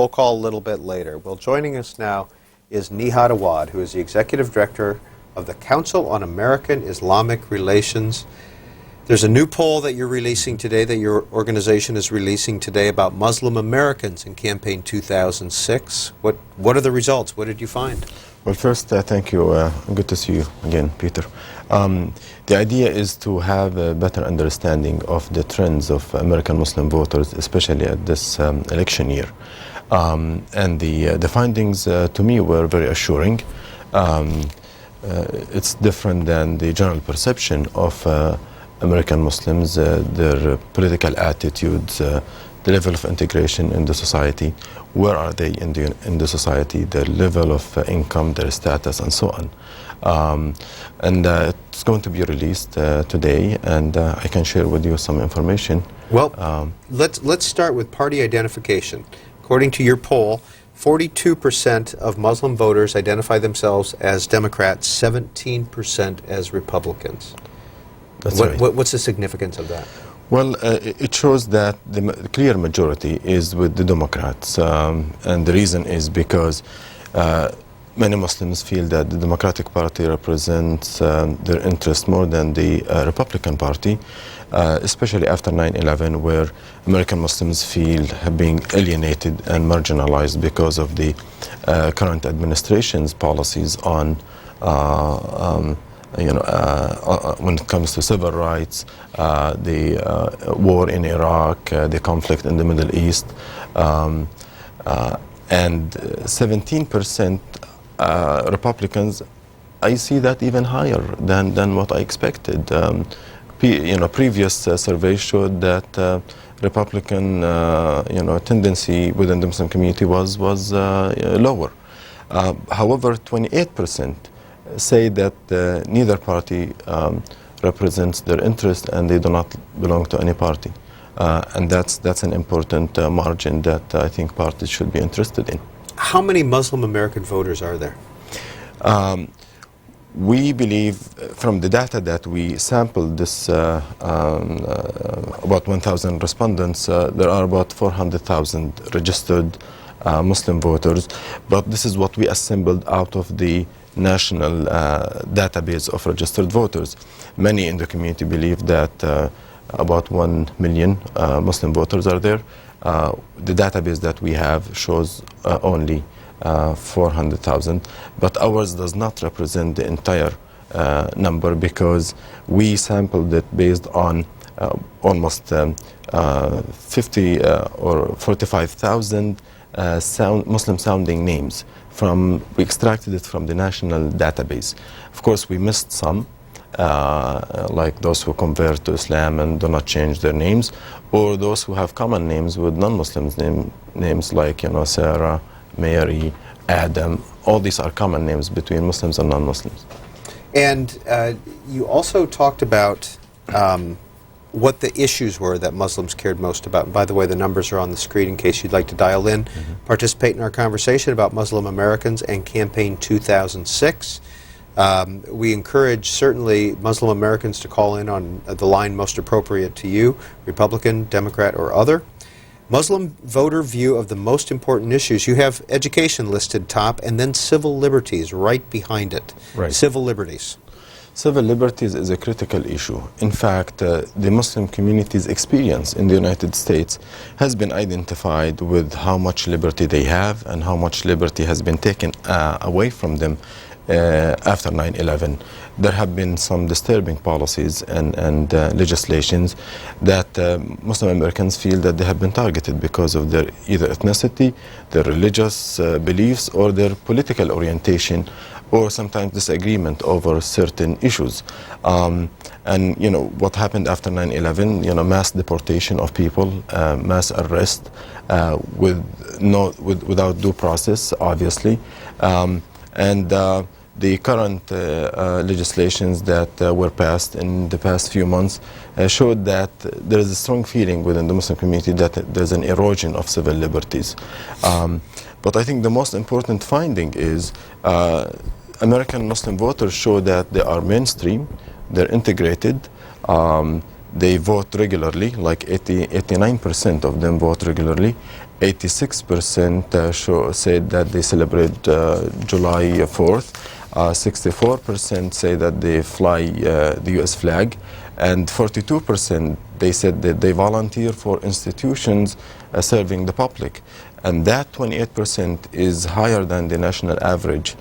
Roll call a little bit later. Well, joining us now is Nihad Awad, who is the Executive Director of the Council on American-Islamic Relations. There's a new poll that you're releasing today, that your organization is releasing today, about Muslim Americans in campaign 2006. What are the results? What did you find? Well, first, thank you. Good to see you again, Peter. The idea is to have a better understanding of the trends of American Muslim voters, especially at this election year. And the findings, to me, were very assuring. It's different than the general perception of American Muslims, their political attitudes, the level of integration in the society, where are they in the society, their level of income, their status, and so on. And it's going to be released today, and I can share with you some information. Well, let's start with party identification. According to your poll, 42% of Muslim voters identify themselves as Democrats, 17% as Republicans. That's right. What's the significance of that? Well, it shows that the clear majority is with the Democrats, and the reason is because many Muslims feel that the Democratic Party represents their interest more than the Republican Party, especially after 9/11, where American Muslims feel being alienated and marginalized because of the current administration's policies on when it comes to civil rights, the war in Iraq, the conflict in the Middle East, and 17% Republicans. I see that even higher than what I expected. Previous surveys showed that Republican tendency within the Muslim community was lower. However, 28% say that neither party represents their interest, and they do not belong to any party. And that's an important margin that I think parties should be interested in. How many Muslim American voters are there? We believe, from the data that we sampled, this about 1,000 respondents, there are about 400,000 registered Muslim voters, but this is what we assembled out of the national database of registered voters. Many in the community believe that about 1 million Muslim voters are there. The database that we have shows only 400,000, but ours does not represent the entire number, because we sampled it based on almost 50 or 45,000 Muslim sounding names. We extracted it from the national database. Of course, we missed some, like those who convert to Islam and do not change their names, or those who have common names with non-Muslims names like Sarah, Mary, Adam. All these are common names between Muslims and non-Muslims. And you also talked about what the issues were that Muslims cared most about. And by the way, the numbers are on the screen in case you'd like to dial in, participate in our conversation about Muslim Americans and campaign 2006. We encourage certainly Muslim Americans to call in on the line most appropriate to you, Republican, Democrat, or other. Muslim voter view of the most important issues. You have education listed top, and then civil liberties right behind it. Right. Civil liberties. Civil liberties is a critical issue. In fact, the Muslim community's experience in the United States has been identified with how much liberty they have and how much liberty has been taken away from them after 9/11. There have been some disturbing policies and legislations that Muslim Americans feel that they have been targeted because of their either ethnicity, their religious beliefs, or their political orientation, or sometimes disagreement over certain issues. And what happened after 9/11, mass deportation of people, mass arrest without due process, obviously, and the current legislations that were passed in the past few months showed that there is a strong feeling within the Muslim community that there's an erosion of civil liberties. But I think the most important finding is American Muslim voters show that they are mainstream, they're integrated, they vote regularly, like 89% of them vote regularly, 86% said that they celebrate July 4th. 64% say that they fly the U.S. flag, and 42% they said that they volunteer for institutions serving the public. And that 28% is higher than the national average,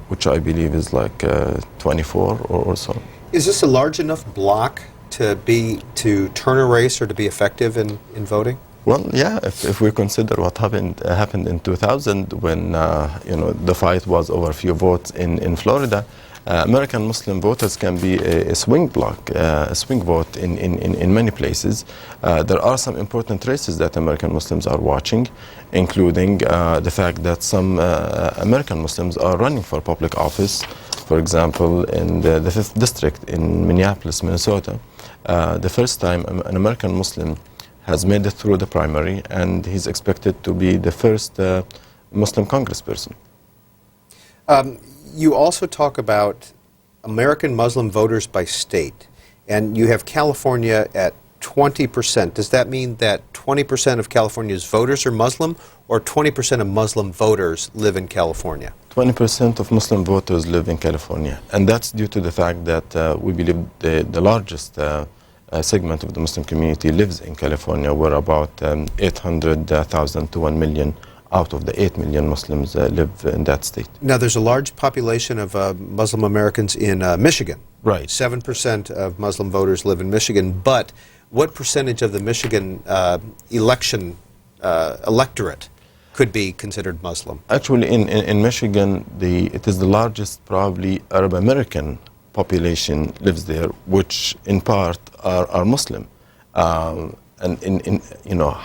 which I believe is like 24 or so. Is this a large enough block to turn a race or to be effective in voting? Well, yeah. If we consider what happened in 2000, when the fight was over a few votes in Florida, American Muslim voters can be a swing block, a swing vote in many places. There are some important races that American Muslims are watching, including the fact that some American Muslims are running for public office. For example, in the 5th District in Minneapolis, Minnesota, the first time an American Muslim has made it through the primary, and he's expected to be the first Muslim congressperson. You also talk about American Muslim voters by state, and you have California at 20%. Does that mean that 20% of California's voters are Muslim, or 20% of Muslim voters live in California? 20% of Muslim voters live in California, and that's due to the fact that we believe the largest segment of the Muslim community lives in California, where about 800,000 to 1 million out of the 8 million Muslims live in that state. Now, there's a large population of Muslim Americans in Michigan. Right. 7% of Muslim voters live in Michigan, but what percentage of the Michigan electorate could be considered Muslim? Actually, in Michigan, it is the largest, probably, Arab American population lives there, which in part are Muslim. And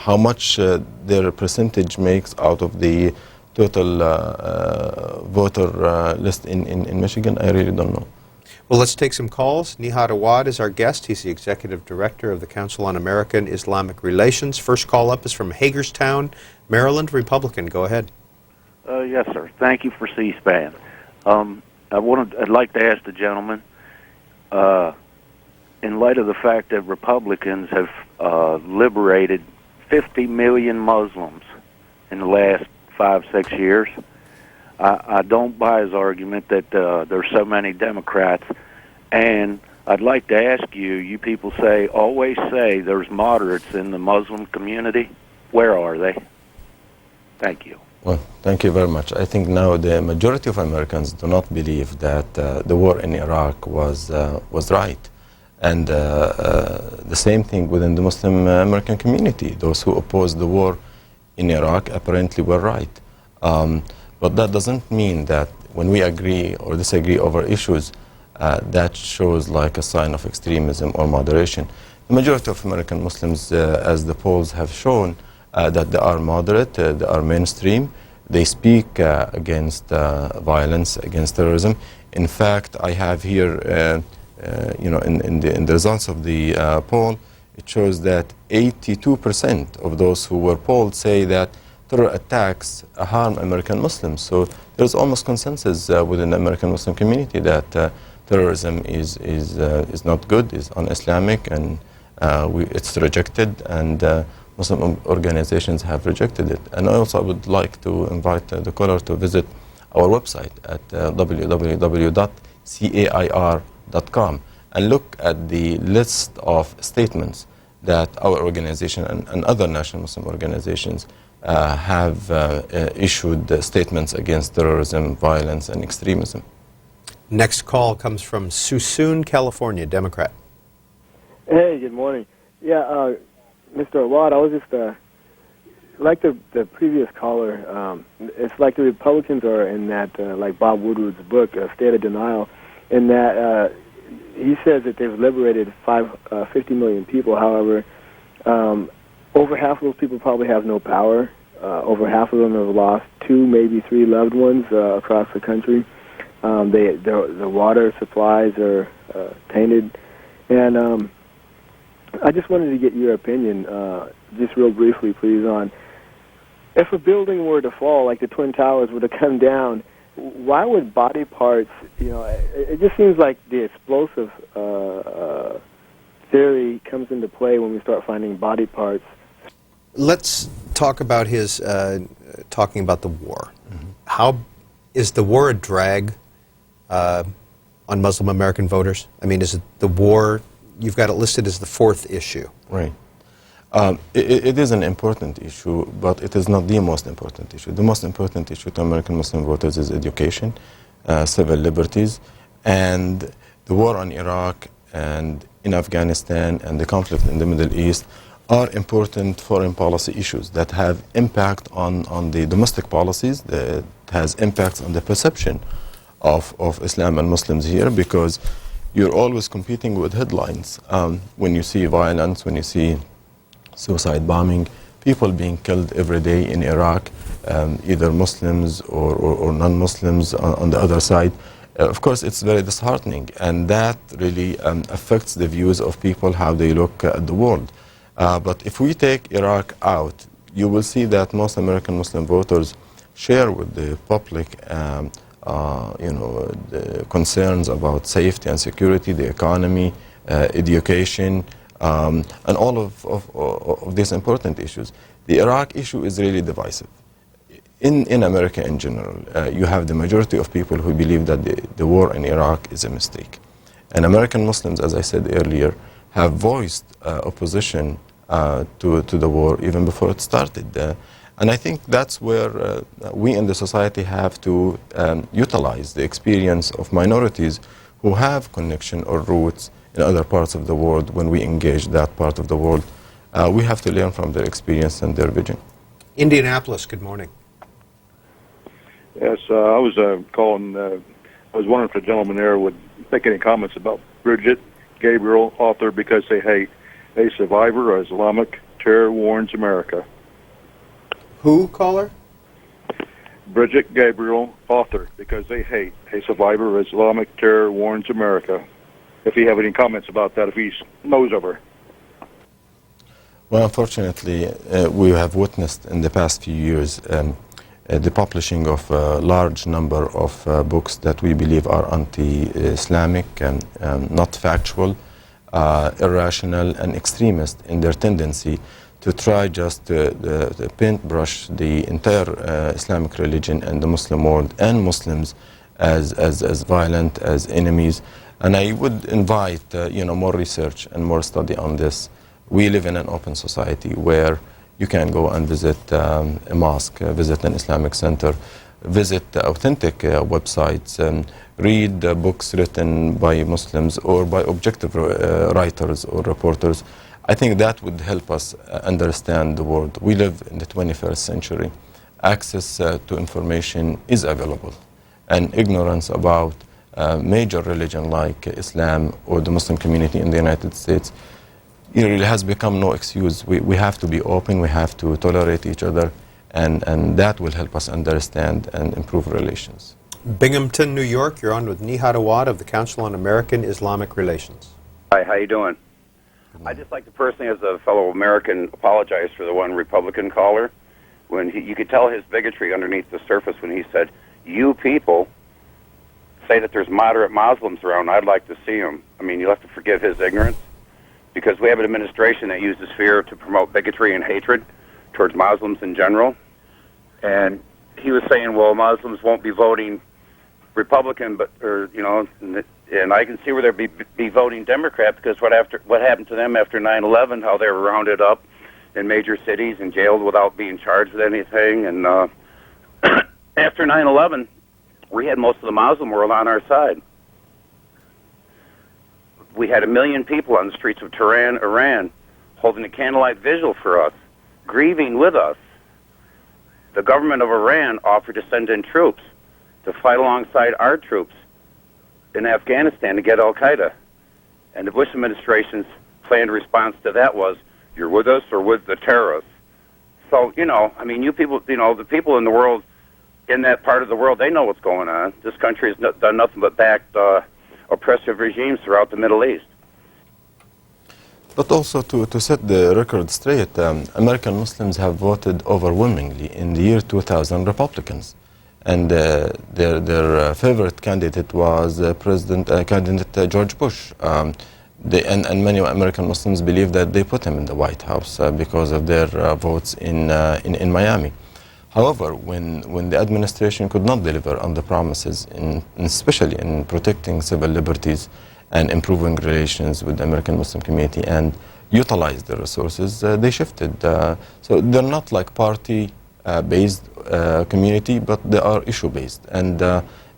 how much their percentage makes out of the total voter list in Michigan, I really don't know. Well, let's take some calls. Nihad Awad is our guest. He's the Executive Director of the Council on American-Islamic Relations. First call up is from Hagerstown, Maryland, Republican. Go ahead. Yes, sir. Thank you for C-SPAN. I'd like to ask the gentleman, in light of the fact that Republicans have liberated 50 million Muslims in the last 5-6 years, I don't buy his argument that there's so many Democrats. And I'd like to ask you, you people always say there's moderates in the Muslim community. Where are they? Thank you. Well, thank you very much. I think now the majority of Americans do not believe that the war in Iraq was right. And the same thing within the Muslim American community. Those who opposed the war in Iraq apparently were right. But that doesn't mean that when we agree or disagree over issues, that shows like a sign of extremism or moderation. The majority of American Muslims, as the polls have shown, that they are moderate, they are mainstream. They speak against violence, against terrorism. In fact, I have here, in the results of the poll, it shows that 82% of those who were polled say that terror attacks harm American Muslims. So there's almost consensus within the American Muslim community that terrorism is not good, is un-Islamic, and it's rejected, and Muslim organizations have rejected it. And I also would like to invite the caller to visit our website at www.cair.com and look at the list of statements that our organization and other national Muslim organizations have issued statements against terrorism, violence, and extremism. Next call comes from Suisun, California, Democrat. Hey, good morning. Yeah, Mr. Awad, I was just like the previous caller. It's like the Republicans are in that, like Bob Woodward's book, State of Denial, in that he says that they've liberated 50 million people. However, over half of those people probably have no power. Over half of them have lost 2, maybe 3 loved ones across the country. The water supplies are tainted. And I just wanted to get your opinion, just real briefly, please, on if a building were to fall, like the Twin Towers were to come down, why would body parts, it just seems like the explosive theory comes into play when we start finding body parts. let's talk about his talking about the war. How is the war a drag on Muslim American voters? I mean, is it the war? You've got it listed as the fourth issue. Right. It is an important issue, but it is not the most important issue. The most important issue to American Muslim voters is education, civil liberties, and the war on Iraq and in Afghanistan and the conflict in the Middle East are important foreign policy issues that have impact on the domestic policies, that has impacts on the perception of Islam and Muslims here, because you're always competing with headlines. When you see violence, when you see suicide bombing, people being killed every day in Iraq, either Muslims or non-Muslims on the other side, of course it's very disheartening, and that really affects the views of people, how they look at the world. But if we take Iraq out, you will see that most American Muslim voters share with the public the concerns about safety and security, the economy, education, and all of these important issues. The Iraq issue is really divisive. In America in general, you have the majority of people who believe that the war in Iraq is a mistake. And American Muslims, as I said earlier, have voiced opposition to the war even before it started. And I think that's where we in the society have to utilize the experience of minorities who have connection or roots in other parts of the world. When we engage that part of the world, we have to learn from their experience and their vision. Indianapolis, good morning. Yes, I was calling. I was wondering if the gentleman there would make any comments about Bridget Gabriel, author, Because They Hate, a survivor of Islamic terror warns America. Who, caller? Bridget Gabriel, author, Because They Hate, a survivor of Islamic terror warns America. If you have any comments about that, if he knows of her. Well, unfortunately, we have witnessed in the past few years the publishing of a large number of books that we believe are anti-Islamic and not factual, irrational, and extremist in their tendency to try just to paintbrush the entire Islamic religion and the Muslim world and Muslims as violent, as enemies. And I would invite more research and more study on this. We live in an open society where you can go and visit a mosque, visit an Islamic center, visit authentic websites, and read books written by Muslims or by objective writers or reporters. I think that would help us understand the world. We live in the 21st century. Access to information is available, and ignorance about major religion like Islam or the Muslim community in the United States, it really has become no excuse. We have to be open, we have to tolerate each other, and that will help us understand and improve relations. Binghamton, New York, you're on with Nihad Awad of the Council on American-Islamic Relations. Hi, how you doing? I'd just like to personally, as a fellow American, apologize for the one Republican caller. When you could tell his bigotry underneath the surface when he said, "You people say that there's moderate Muslims around. I'd like to see them." I mean, you'll have to forgive his ignorance, because we have an administration that uses fear to promote bigotry and hatred towards Muslims in general. And he was saying, well, Muslims won't be voting Republican, and I can see where they'll be voting Democrat, because what happened to them after 9/11, how they were rounded up in major cities and jailed without being charged with anything. And after 9/11, we had most of the Muslim world on our side. We had 1 million people on the streets of Tehran, Iran, holding a candlelight vigil for us, grieving with us. The government of Iran offered to send in troops to fight alongside our troops in Afghanistan to get Al-Qaeda. And the Bush administration's planned response to that was, you're with us or with the terrorists. So, I mean, you people, the people in the world, in that part of the world, they know what's going on. This country has done nothing but backed oppressive regimes throughout the Middle East. But also to set the record straight, American Muslims have voted overwhelmingly in the year 2000 Republicans. And their favorite candidate was candidate George Bush. and many American Muslims believe that they put him in the White House because of their votes in Miami. However, when the administration could not deliver on the promises, especially in protecting civil liberties and improving relations with the American Muslim community and utilize the resources, they shifted. So they're not like party-based community, but they are issue-based. And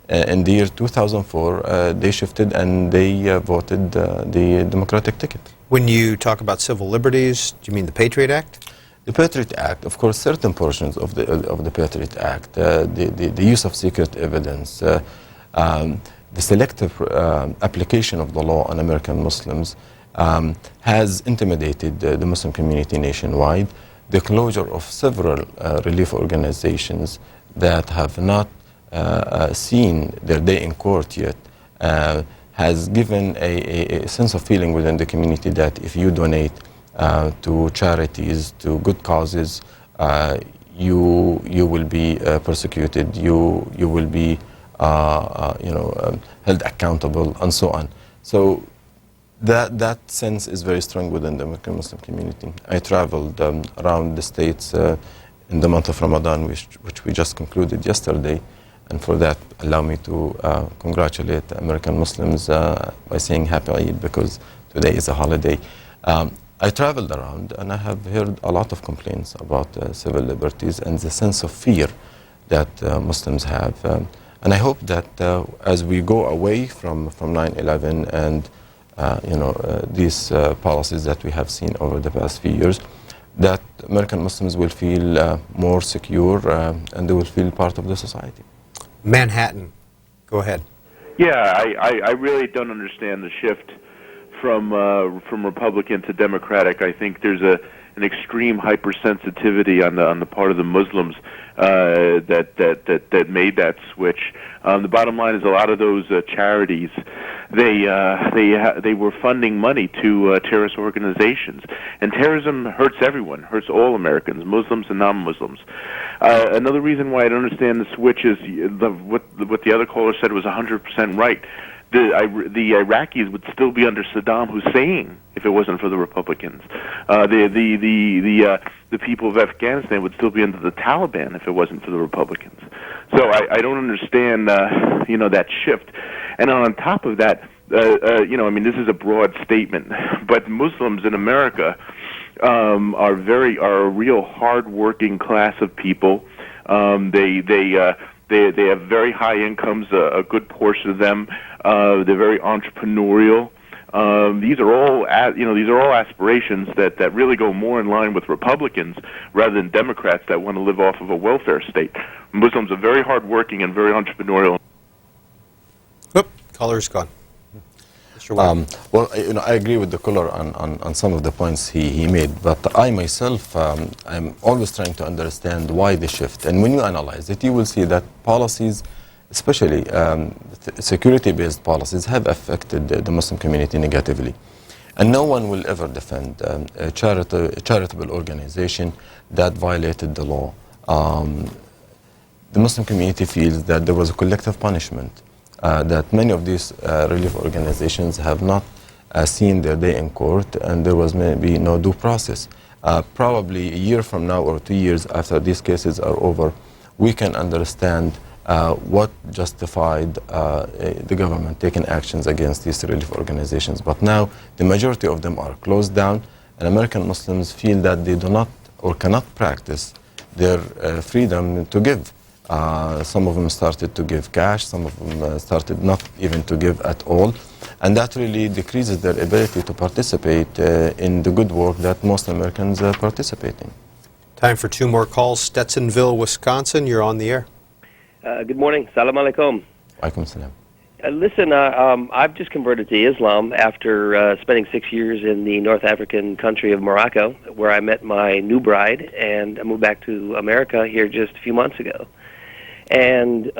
in the year 2004, they shifted and they voted the Democratic ticket. When you talk about civil liberties, do you mean the Patriot Act? The Patriot Act, of course, certain portions of the Patriot Act, the use of secret evidence, the selective application of the law on American Muslims has intimidated the Muslim community nationwide. The closure of several relief organizations that have not seen their day in court yet has given a sense of feeling within the community that if you donate to charities, to good causes, you will be persecuted, you will be held accountable, and so on. So that sense is very strong within the American Muslim community. I traveled around the states in the month of Ramadan, which we just concluded yesterday, and for that, allow me to congratulate the American Muslims by saying Happy Eid, because today is a holiday. I traveled around and I have heard a lot of complaints about civil liberties and the sense of fear that Muslims have. And I hope that as we go away from 9/11 and these policies that we have seen over the past few years, that American Muslims will feel more secure and they will feel part of the society. Manhattan, go ahead. Yeah, I really don't understand the shift from Republican to Democratic. I think there's an extreme hypersensitivity on the part of the Muslims that made that switch. The bottom line is a lot of those charities, they were funding money to terrorist organizations, and terrorism hurts everyone, hurts all Americans, Muslims and non-Muslims. Another reason why I don't understand the switch is what the other caller said was 100% right. The Iraqis would still be under Saddam Hussein if it wasn't for the Republicans. The people of Afghanistan would still be under the Taliban if it wasn't for the Republicans. So I don't understand, that shift. And on top of that, this is a broad statement, but Muslims in America are a real hard-working class of people. They have very high incomes, a good portion of them. They're very entrepreneurial. These are all aspirations that really go more in line with Republicans rather than Democrats that want to live off of a welfare state. Muslims are very hardworking and very entrepreneurial. Oop, caller's gone. Well, I agree with the caller on some of the points he made, but I myself, I'm always trying to understand why the shift. And when you analyze it, you will see that policies, especially security-based policies, have affected the Muslim community negatively. And no one will ever defend a charitable organization that violated the law. The Muslim community feels that there was a collective punishment. That many of these relief organizations have not seen their day in court, and there was maybe no due process. Probably a year from now or 2 years after these cases are over, we can understand what justified the government taking actions against these relief organizations. But now the majority of them are closed down, and American Muslims feel that they do not or cannot practice their freedom to give. Some of them started to give cash, some of them started not even to give at all, and that really decreases their ability to participate in the good work that most Americans participate in. Time for 2 more calls. Stetsonville, Wisconsin, you're on the air. Good morning. Salam alaikum. Alaikum salam. Listen, I've just converted to Islam after spending 6 years in the North African country of Morocco, where I met my new bride, and I moved back to America here just a few months ago. And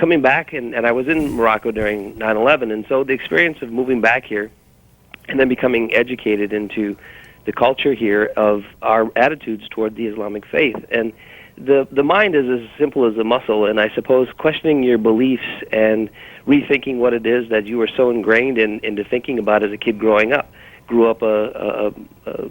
coming back, and I was in Morocco during 9/11, and so the experience of moving back here and then becoming educated into the culture here of our attitudes toward the Islamic faith. And the mind is as simple as a muscle, and I suppose questioning your beliefs and rethinking what it is that you were so ingrained into thinking about as a kid growing up. Grew up a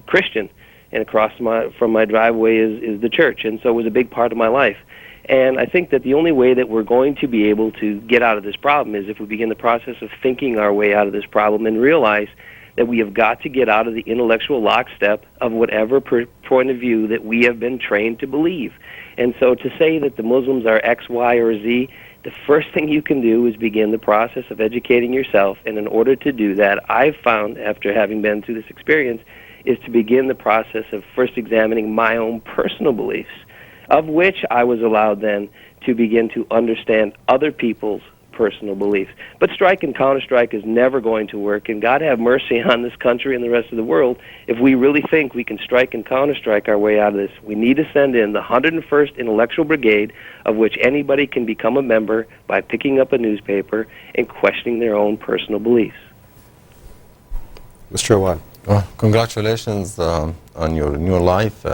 Christian, and across from my driveway is the church, and so it was a big part of my life. And I think that the only way that we're going to be able to get out of this problem is if we begin the process of thinking our way out of this problem and realize that we have got to get out of the intellectual lockstep of whatever point of view that we have been trained to believe. And so to say that the Muslims are X, Y, or Z, the first thing you can do is begin the process of educating yourself. And in order to do that, I've found, after having been through this experience, is to begin the process of first examining my own personal beliefs, of which I was allowed then to begin to understand other people's personal beliefs. But strike and counterstrike is never going to work, and God have mercy on this country and the rest of the world if we really think we can strike and counterstrike our way out of this. We need to send in the 101st Intellectual Brigade, of which anybody can become a member by picking up a newspaper and questioning their own personal beliefs. Mr. Awad. Well, congratulations on your new life,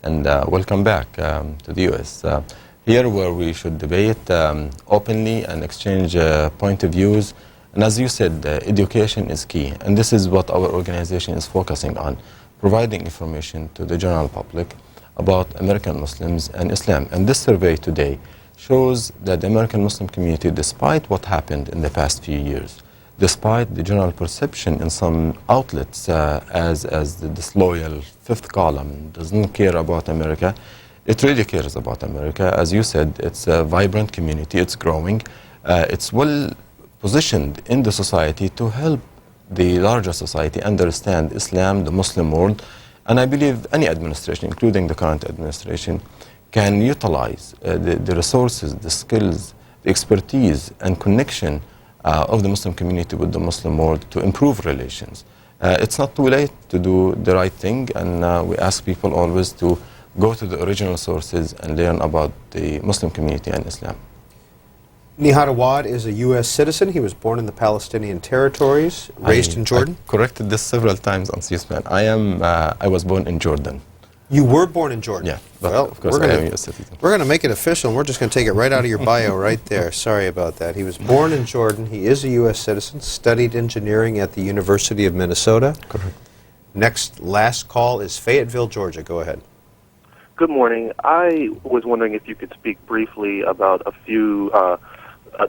and welcome back to the U.S. Here where we should debate openly and exchange point of views. And as you said, education is key. And this is what our organization is focusing on, providing information to the general public about American Muslims and Islam. And this survey today shows that the American Muslim community, despite what happened in the past few years, despite the general perception in some outlets as the disloyal fifth column doesn't care about America, it really cares about America. As you said, it's a vibrant community, it's growing, it's well positioned in the society to help the larger society understand Islam, the Muslim world, and I believe any administration, including the current administration, can utilize the resources, the skills, the expertise and connection of the Muslim community with the Muslim world to improve relations. It's not too late to do the right thing, and we ask people always to go to the original sources and learn about the Muslim community and Islam. Nihad Awad is a U.S. citizen. He was born in the Palestinian territories, raised in Jordan. I corrected this several times on C-SPAN. I was born in Jordan. You were born in Jordan? Yeah, but well, of course I am a U.S. citizen. We're going to make it official, and we're just going to take it right out of your bio right there. Sorry about that. He was born in Jordan. He is a U.S. citizen, studied engineering at the University of Minnesota. Correct. Last call is Fayetteville, Georgia. Go ahead. Good morning. I was wondering if you could speak briefly about a few,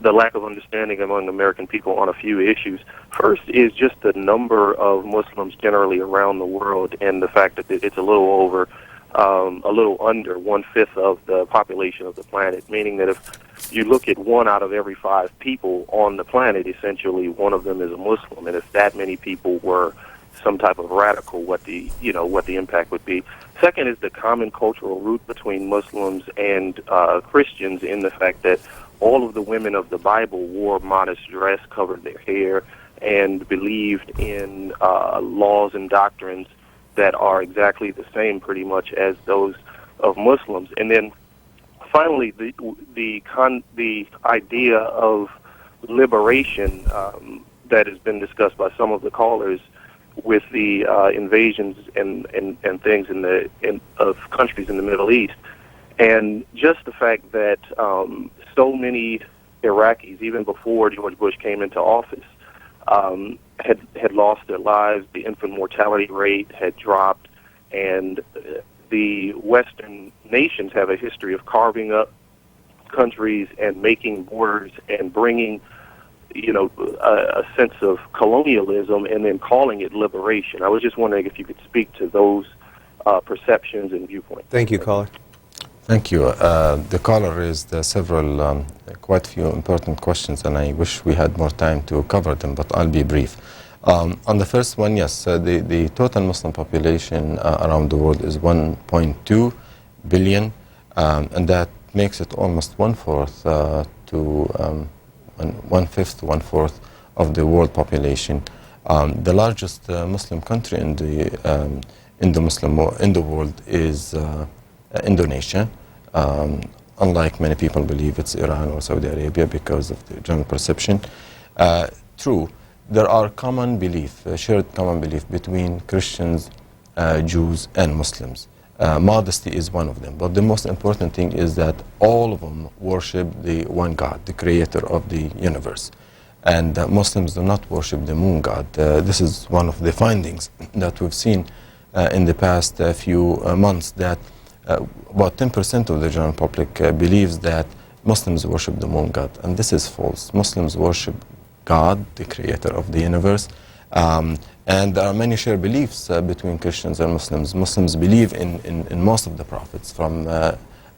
the lack of understanding among American people on a few issues. First is just the number of Muslims generally around the world, and the fact that it's a little under 1/5 of the population of the planet, meaning that if you look at 1 out of every 5 people on the planet, essentially one of them is a Muslim, and if that many people were some type of radical, what the impact would be. Second is the common cultural root between Muslims and Christians, in the fact that all of the women of the Bible wore modest dress, covered their hair, and believed in laws and doctrines that are exactly the same pretty much as those of Muslims. And then finally, the idea of liberation that has been discussed by some of the callers with the invasions and things of countries in the Middle East, and just the fact that so many Iraqis, even before George Bush came into office, had lost their lives. The infant mortality rate had dropped, and the Western nations have a history of carving up countries and making borders and bringing a sense of colonialism and then calling it liberation. I was just wondering if you could speak to those perceptions and viewpoints. Thank you, caller. Thank you. The caller raised several, quite few important questions, and I wish we had more time to cover them, but I'll be brief. On the first one, yes, the total Muslim population around the world is 1.2 billion, and that makes it almost 1/4 to 1/5 to 1/4 of the world population. The largest Muslim country in the world is Indonesia. Unlike many people believe it's Iran or Saudi Arabia because of the general perception. True, there are shared common belief between Christians, Jews, and Muslims. modesty is one of them. But the most important thing is that all of them worship the one God, the creator of the universe. And Muslims do not worship the moon god. This is one of the findings that we've seen in the past few months, that about 10% of the general public believes that Muslims worship the moon god, and this is false. Muslims worship God, the creator of the universe, and there are many shared beliefs between Christians and Muslims. Muslims believe in most of the prophets, from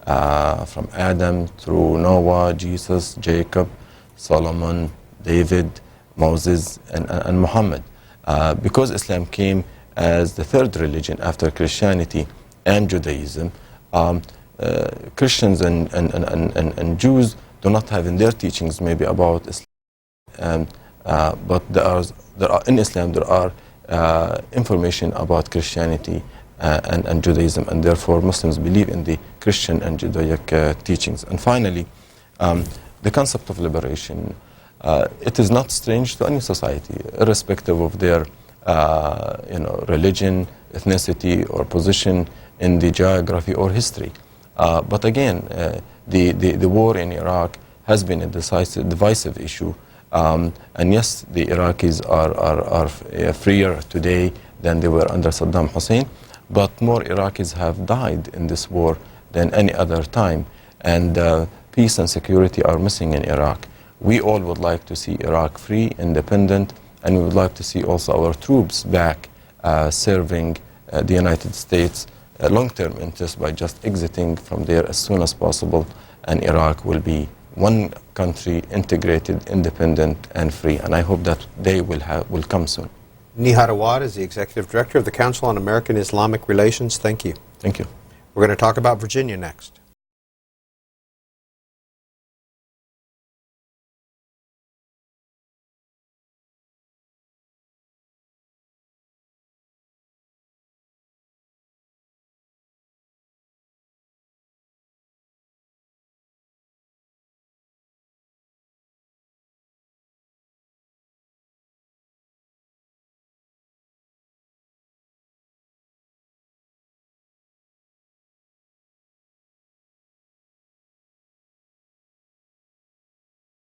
Adam through Noah, Jesus, Jacob, Solomon, David, Moses, and Muhammad. Because Islam came as the third religion after Christianity and Judaism, Christians and Jews do not have in their teachings maybe about Islam, but in Islam there are information about Christianity and Judaism, and therefore Muslims believe in the Christian and Judaic teachings. And finally, the concept of liberation, it is not strange to any society, irrespective of their religion, ethnicity, or position in the geography or history. But again, the war in Iraq has been a divisive issue. And yes, the Iraqis are freer today than they were under Saddam Hussein, but more Iraqis have died in this war than any other time. And peace and security are missing in Iraq. We all would like to see Iraq free, independent, and we would like to see also our troops back serving the United States long-term interests by just exiting from there as soon as possible, and Iraq will be one country, integrated, independent, and free. And I hope that day will come soon. Nihad Awad is the Executive Director of the Council on American-Islamic Relations. Thank you. Thank you. We're going to talk about Virginia next.